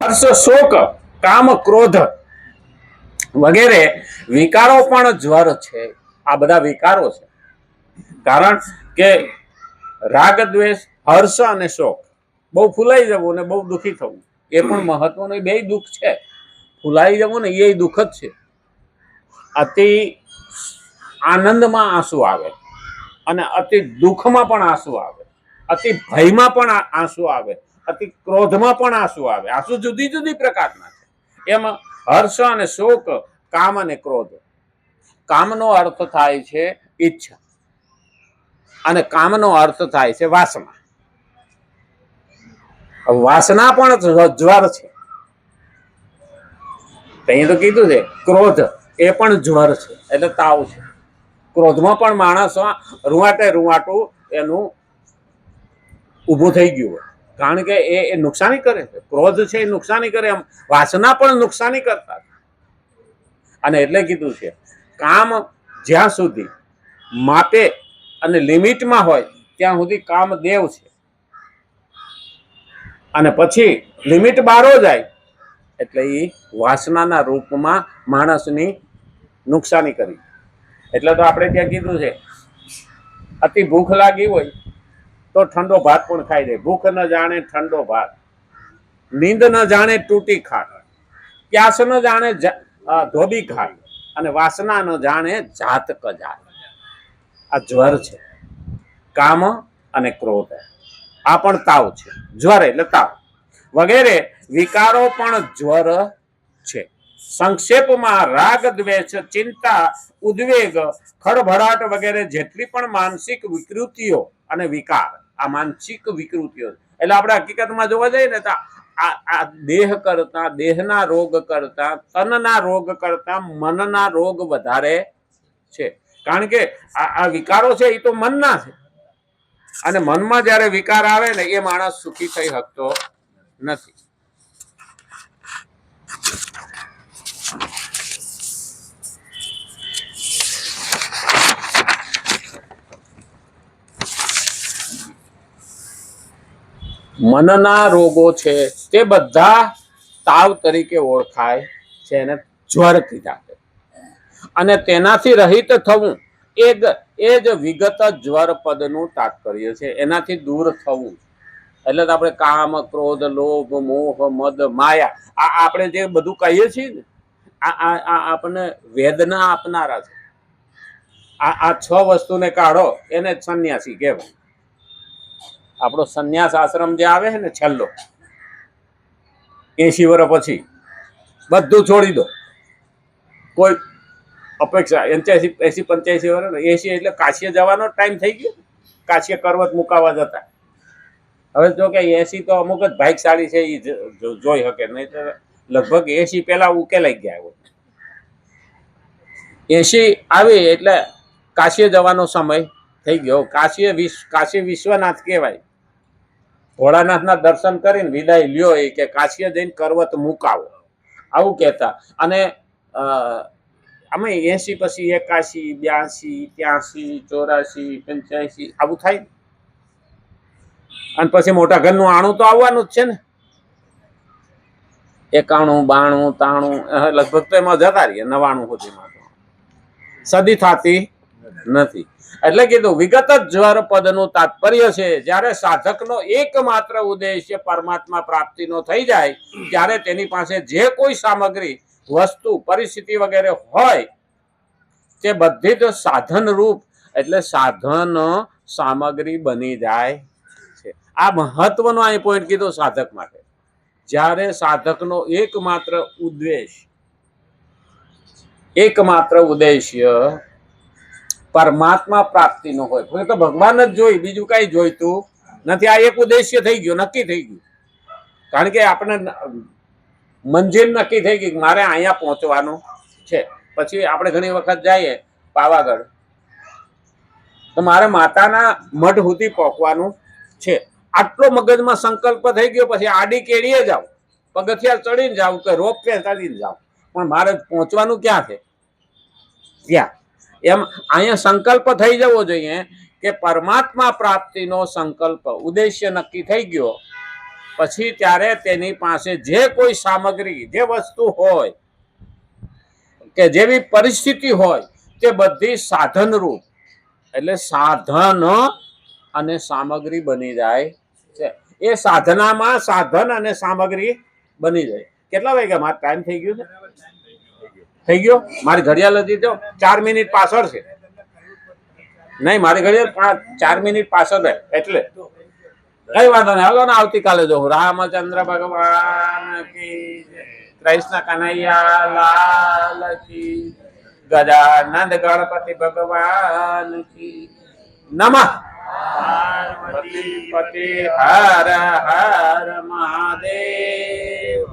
હર્ષ, શોક, કામ, ક્રોધ વગેરે વિકારો પણ જ્વર છે. આ બધા વિકારો છે. કારણ કે રાગ, દ્વેષ, હર્ષ અને શોક, બહુ ફૂલાઈ જવું ને બહુ દુઃખી થવું એ પણ મહત્વનું. બે દુઃખ છે. ફૂલાઈ જવું ને એ દુઃખ જ છે. અતિ આનંદમાં આંસુ આવે અને અતિ દુઃખમાં પણ આંસુ આવે, અતિ ભયમાં પણ આંસુ આવે, અતિ ક્રોધમાં પણ આંસુ આવે. આંસુ જુદી જુદી પ્રકારના છે. એમાં હર્ષ અને શોક, કામ અને ક્રોધ. કામનો અર્થ થાય છે ઈચ્છા અને કામનો અર્થ થાય છે વાસના. વાસના પણ જ્વર છે. અહીં તો કીધું છે ક્રોધ એ પણ જ્વર છે, એટલે તાવ છે. ક્રોધમાં પણ માણસ રૂવાટે રૂવાટું એનું ઊભું થઈ ગયું હોય, કારણ કે એ નુકસાની કરે છે. ક્રોધ છે એ નુકસાની કરે, એમ વાસના પણ નુકસાની કરતા. અને એટલે કીધું છે કામ જ્યાં સુધી માપે અને લિમિટમાં હોય ત્યાં સુધી કામદેવ છે, અને પછી લિમિટ બારો જાય એટલે એ વાસનાના રૂપમાં માણસની નુકસાની કરી. એટલે તો આપણે ત્યાં કીધું છે અતિ ભૂખ લાગી હોય તો ઠંડો ભાત પણ ખાઈ જાય. ભૂખ ન જાણે ઠંડો ભાત, નીંદ ન જાણે તૂટી ખાટ, પ્યાસ ન જાણે ધોબી ખાટ, અને વાસના ન જાણે જાત કજાત. આ જ્વર છે. કામ અને ક્રોધ આ પણ તાવ છે. જ્વર એટલે તાવ વગેરે વિકારો પણ જ્વર છે. સંક્ષેપમાં રાગ, દ્વેષ, ચિંતા, ઉદ્વેગ, ખળભળાટ વગેરે જેટલી પણ માનસિક વિકૃતિઓ અને વિકાર, આ માનસિક વિકૃતિઓ એટલે આપણે હકીકતમાં જોવા જઈએ ને તો આ દેહ કરતા, દેહના રોગ કરતા, તનના રોગ કરતા મનના રોગ વધારે છે. કારણ કે આ વિકારો છે એ તો મનના છે, અને મનમાં જ્યારે વિકાર આવે ને એ માણસ સુખી થઈ શકતો નથી. મનના રોગો છે તે બધા તાવ તરીકે ઓળખાય છે, એને જ્વર કીધા છે. અને તેનાથી રહિત થવું એ જ વિગત જ્વર પદનું તાત્પર્ય છે. એનાથી દૂર થવું એટલે તો આપણે કામ, ક્રોધ, લોભ, મોહ, મદ, માયા આ આપણે જે બધું કહીએ છીએ ને આ આપણને વેદના આપનારા છે. આ 6 વસ્તુને કાઢો એને સંન્યાસી કહેવાય. આપણો સંન્યાસ આશ્રમ જે આવે છે ને છેલ્લો 80 વર્ષ પછી બધું છોડી દો. કોઈ અપેક્ષા 80, 85 વર્ષ, 80 એટલે કાશીએ જવાનો ટાઈમ થઈ ગયો. કાશીએ કરવત મુકાવા જતા. હવે જો કે 80 તો અમુક જ ભાગ્યશાળી છે એ જોઈ શકે, નહીં તો લગભગ 80 પહેલા ઉકેલાઈ ગયા હોય. 80 આવી એટલે કાશીએ જવાનો સમય થઈ ગયો. કાશી વિશ્વનાથ કહેવાય. ભોળાનાથના દર્શન કરીને વિદાય લ્યો એ કે કાશીએ જઈને કરવત મુકાવો, આવું કહેતા. અને અમે 80 પછી 81, 82, 83, 84, 85 આવું થાય. અને પછી મોટા ઘરનું આણું તો આવવાનું જ છે ને. 91, 92, 93 લગભગ તો એમાં જતા રહીએ. 99 સુધીમાં સદી થતી નથી. એટલે કીધું વિગત જ જ્વર પદનું તાત્પર્ય છે. જ્યારે સાધકનો એકમાત્ર ઉદ્દેશ્ય પરમાત્મા પ્રાપ્તિનો થઈ જાય ત્યારે તેની પાસે જે કોઈ સામગ્રી, વસ્તુ, પરિસ્થિતિ વગેરે હોય તે બધી જ સાધન રૂપ એટલે સાધન સામગ્રી બની જાય છે. આ મહત્વનો અહીં પોઈન્ટ કીધો સાધક માટે. જ્યારે સાધકનો એકમાત્ર ઉદ્દેશ્ય પરમાત્મા પ્રાપ્તિનો હોય તો ભગવાન જ જોઈ, બીજું કઈ જોઈતું નથી. આ એક ઉદ્દેશ્ય થઈ ગયું, નક્કી થઈ ગયું. કારણ કે આપણે મંજિલ નક્કી થઈ ગઈ, મારે અહીંયા પહોંચવાનું છે. પછી આપણે ઘણી વખત જઈએ પાવાગઢ તો મારે માતાના મઢ સુધી પહોંચવાનું છે. આટલો મગજમાં સંકલ્પ થઈ ગયો. પછી આડી કેડીએ જાવ, પગથિયા ચડીને જાવ કે રોપવે ચડીને જાવ, પણ મારે પહોંચવાનું ક્યાં છે? ત્યાં. એમ અહીંયા સંકલ્પ થઈ જવો જોઈએ કે પરમાત્મા પ્રાપ્તિનો સંકલ્પ, ઉદ્દેશ્ય નક્કી થઈ ગયો. પછી ત્યારે તેની પાસે જે કોઈ સામગ્રી, જે વસ્તુ હોય કે જેવી પરિસ્થિતિ હોય તે બધી સાધનરૂપ, એટલે સાધન અને સામગ્રી બની જાય છે. એ સાધનામાં સાધન અને સામગ્રી બની જાય. કેટલા વાગ્યા? મારો ટાઈમ થઈ ગયો છે? થઈ ગયો? મારી ઘડિયાળ હતી તો 4 મિનિટ પાછળ છે. નહીં, મારી ઘડિયાળ 4 મિનિટ પાછળ છે. એટલે કઈ વાંધો નહીં, હાલો ને આવતીકાલે જોઉં. રામચંદ્ર ભગવાન કી જય. કૃષ્ણ કનૈયા લાલ કી, ગજાનંદ ગણપતિ ભગવાન કી નમઃ. પાર્વતી પતિ હર હર મહાદેવ.